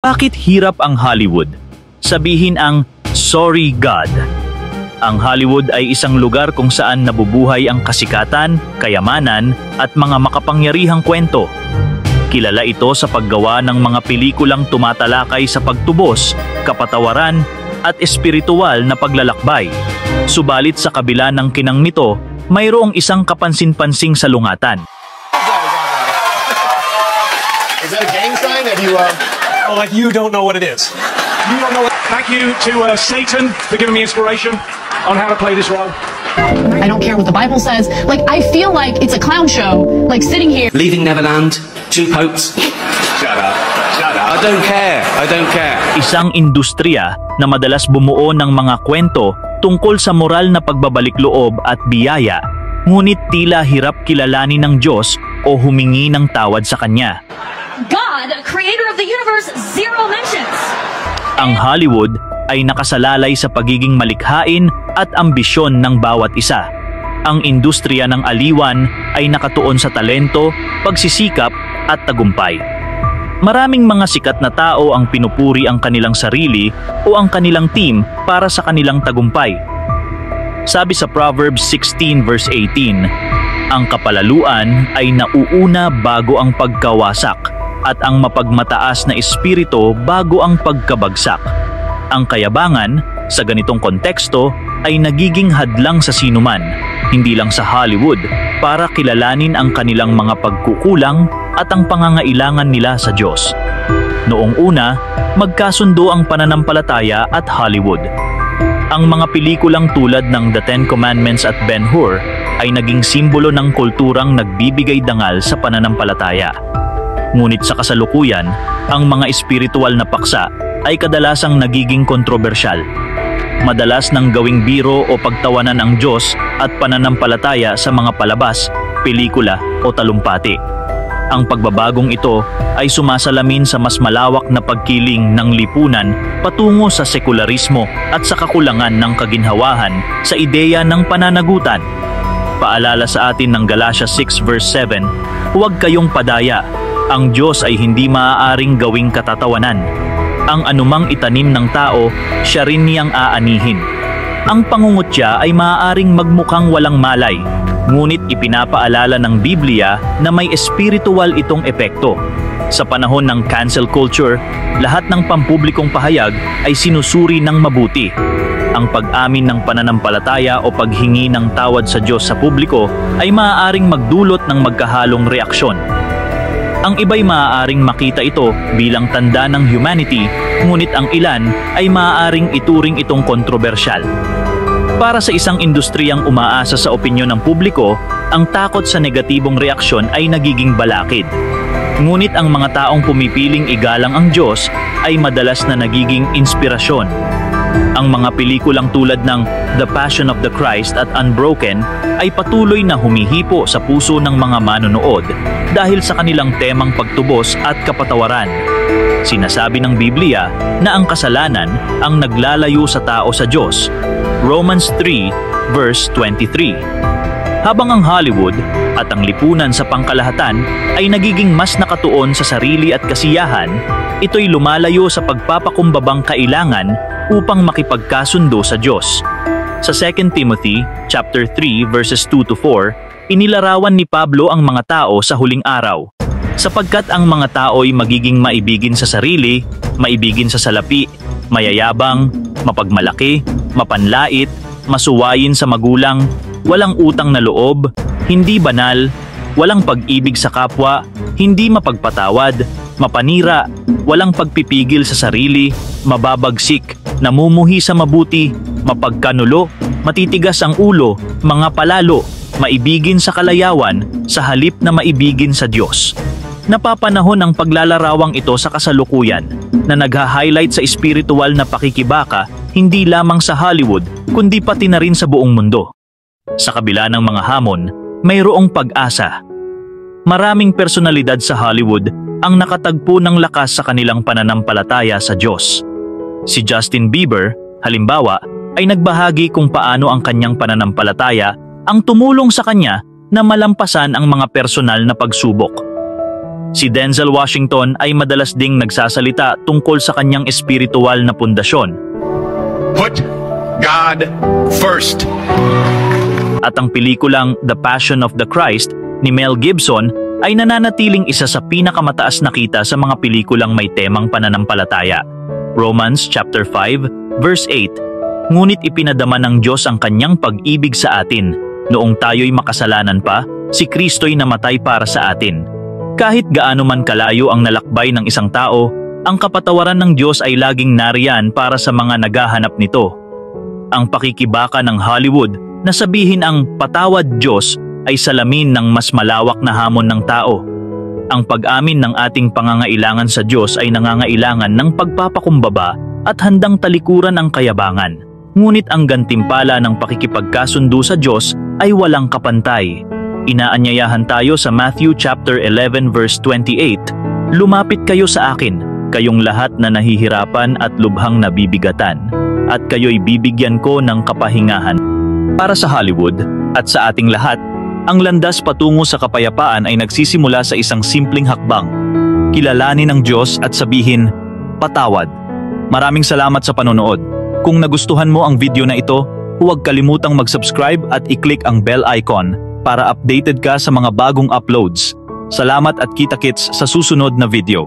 Bakit hirap ang Hollywood? Sabihin ang "Sorry God". Ang Hollywood ay isang lugar kung saan nabubuhay ang kasikatan, kayamanan at mga makapangyarihang kwento. Kilala ito sa paggawa ng mga pelikulang tumatalakay sa pagtubos, kapatawaran at espiritual na paglalakbay. Subalit sa kabila ng kinang nito, mayroong isang kapansin-pansing salungatan. Is that a gang sign that you like you don't know what it is. You don't know. Thank you to Satan for giving me inspiration on how to play this role. I don't care what the Bible says. Like, I feel like it's a clown show. Like, sitting here. Leaving Neverland, 2 popes. Shut up. Shut up. I don't care. I don't care. Isang industriya na madalas bumuo ng mga kwento tungkol sa moral na pagbabalik loob at biyaya, ngunit tila hirap kilalanin ng Diyos o humingi ng tawad sa Kanya. God, creator of the universe, zero mentions. Ang Hollywood ay nakasalalay sa pagiging malikhain at ambisyon ng bawat isa. Ang industriya ng aliwan ay nakatuon sa talento, pagsisikap at tagumpay. Maraming mga sikat na tao ang pinupuri ang kanilang sarili o ang kanilang team para sa kanilang tagumpay. Sabi sa Proverbs 16 verse 18, ang kapalaluan ay nauuna bago ang pagkawasak at ang mapagmataas na espiritu bago ang pagkabagsak. Ang kayabangan, sa ganitong konteksto, ay nagiging hadlang sa sinuman, hindi lang sa Hollywood, para kilalanin ang kanilang mga pagkukulang at ang pangangailangan nila sa Diyos. Noong una, magkasundo ang pananampalataya at Hollywood. Ang mga pelikulang tulad ng The Ten Commandments at Ben-Hur ay naging simbolo ng kulturang nagbibigay dangal sa pananampalataya. Ngunit sa kasalukuyan, ang mga espiritual na paksa ay kadalasang nagiging kontrobersyal. Madalas nang gawing biro o pagtawanan ang Diyos at pananampalataya sa mga palabas, pelikula o talumpati. Ang pagbabagong ito ay sumasalamin sa mas malawak na pagkiling ng lipunan patungo sa sekularismo at sa kakulangan ng kaginhawahan sa ideya ng pananagutan. Paalala sa atin ng Galatia 6 verse 7, huwag kayong padaya. Ang Diyos ay hindi maaaring gawing katatawanan. Ang anumang itanim ng tao, siya rin niyang aanihin. Ang pangungutya ay maaaring magmukhang walang malay, ngunit ipinapaalala ng Biblia na may espiritual itong epekto. Sa panahon ng cancel culture, lahat ng pampublikong pahayag ay sinusuri ng mabuti. Ang pag-amin ng pananampalataya o paghingi ng tawad sa Diyos sa publiko ay maaaring magdulot ng magkahalong reaksyon. Ang iba'y maaaring makita ito bilang tanda ng humanity, ngunit ang ilan ay maaaring ituring itong kontrobersyal. Para sa isang industriyang umaasa sa opinyon ng publiko, ang takot sa negatibong reaksyon ay nagiging balakid. Ngunit ang mga taong pumipiling igalang ang Diyos ay madalas na nagiging inspirasyon. Ang mga pelikulang tulad ng The Passion of the Christ at Unbroken ay patuloy na humihipo sa puso ng mga manonood dahil sa kanilang temang pagtubos at kapatawaran. Sinasabi ng Biblia na ang kasalanan ang naglalayo sa tao sa Diyos. Romans 3 verse 23. Habang ang Hollywood at ang lipunan sa pangkalahatan ay nagiging mas nakatuon sa sarili at kasiyahan, ito'y lumalayo sa pagpapakumbabang kailangan upang makipagkasundo sa Diyos. Sa 2 Timothy chapter 3 verses 2 to 4, inilarawan ni Pablo ang mga tao sa huling araw. Sapagkat ang mga tao ay magiging maibigin sa sarili, maibigin sa salapi, mayayabang, mapagmalaki, mapanlait, masuwayin sa magulang, walang utang na loob, hindi banal, walang pag-ibig sa kapwa, hindi mapagpatawad, mapanira, walang pagpipigil sa sarili, mababagsik, namumuhi sa mabuti, mapagkanulo, matitigas ang ulo, mga palalo, maibigin sa kalayawan, sa halip na maibigin sa Diyos. Napapanahon ang paglalarawang ito sa kasalukuyan na nagha-highlight sa espiritual na pakikibaka hindi lamang sa Hollywood kundi pati na rin sa buong mundo. Sa kabila ng mga hamon, mayroong pag-asa. Maraming personalidad sa Hollywood ang nakatagpo ng lakas sa kanilang pananampalataya sa Diyos. Si Justin Bieber, halimbawa, ay nagbahagi kung paano ang kanyang pananampalataya ang tumulong sa kanya na malampasan ang mga personal na pagsubok. Si Denzel Washington ay madalas ding nagsasalita tungkol sa kanyang espiritual na pundasyon. Put God first. At ang pelikulang The Passion of the Christ ni Mel Gibson ay nananatiling isa sa pinakamataas na kita sa mga pelikulang may temang pananampalataya. Romans chapter 5 verse 8. Ngunit ipinadama ng Diyos ang kanyang pag-ibig sa atin. Noong tayo'y makasalanan pa, si Kristo'y namatay para sa atin. Kahit gaano man kalayo ang nalakbay ng isang tao, ang kapatawaran ng Diyos ay laging nariyan para sa mga naghahanap nito. Ang pakikibaka ng Hollywood na sabihin ang patawad Diyos ay salamin ng mas malawak na hamon ng tao. Ang pag-amin ng ating pangangailangan sa Diyos ay nangangailangan ng pagpapakumbaba at handang talikuran ang kayabangan. Ngunit ang gantimpala ng pakikipagkasundo sa Diyos ay walang kapantay. Inaanyayahan tayo sa Matthew chapter 11 verse 28, "Lumapit kayo sa akin, kayong lahat na nahihirapan at lubhang nabibigatan, at kayo'y bibigyan ko ng kapahingahan." Para sa Hollywood at sa ating lahat, ang landas patungo sa kapayapaan ay nagsisimula sa isang simpleng hakbang. Kilalanin ang Diyos at sabihin, "Patawad." Maraming salamat sa panonood. Kung nagustuhan mo ang video na ito, huwag kalimutang mag-subscribe at i-click ang bell icon para updated ka sa mga bagong uploads. Salamat at kita-kits sa susunod na video.